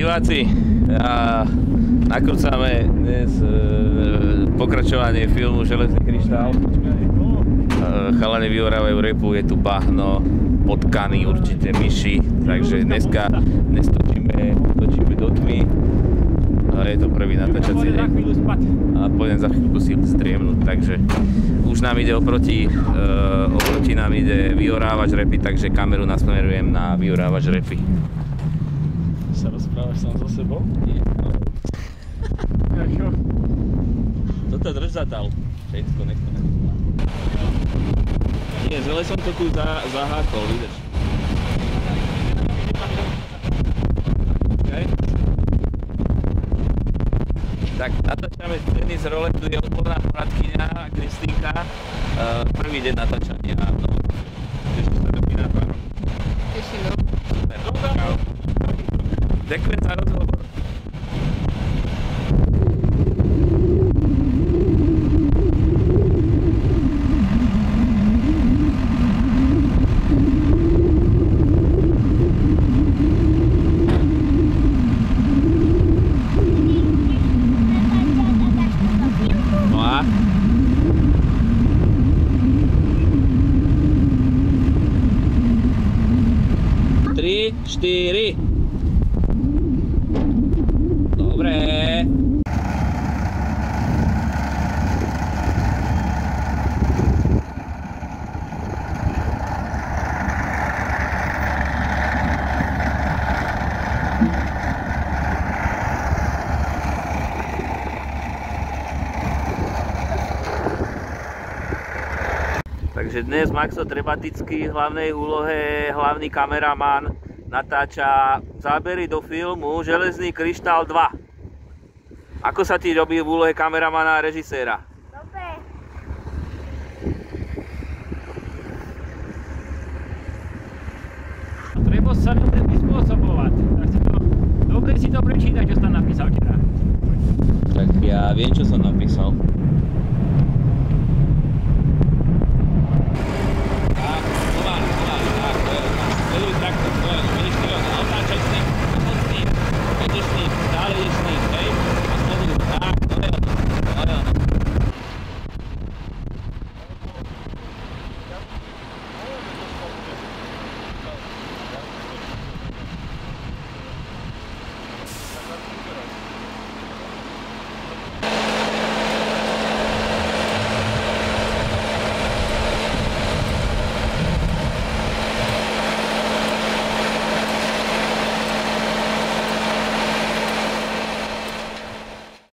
Diváci, nakrúcame dnes pokračovanie filmu Železný kryštál. Chalani vyhorávajú repu, je tu bahno, potkany, určite myši, takže dnes točíme do tmy. Je to prvý natáčací deň a pôjdem za chvíľku si striemnúť, takže už nám ide oproti nám ide vyhorávač repy, takže kameru nasmerujem na vyhorávač repy. Sa rozprávaš sám so sebou? Nie. Toto drž zatal. Všetko, nech to nevypadá. Nie, zle som to tu zahákol, vidíš. Okay. Tak natáčame scény z role, tu je odborná poradkyňa Kristýnka. Prvý deň natáčania. Tešíš sa do kina, Páro? Teším, no. Super. Ďakujem za rozhovor. No a? Tri, štyri. Dobre. Takže dnes Maxo Trebatický v hlavnej úlohe, hlavný kameraman, natáča zábery do filmu Železný kryštál 2. Ako sa ti robí v úlohe kameramana a režiséra? Dobre. Treba sa dobre prispôsobovať. Dobre si to prečítať, čo som napísal včera. Tak ja viem, čo som napísal.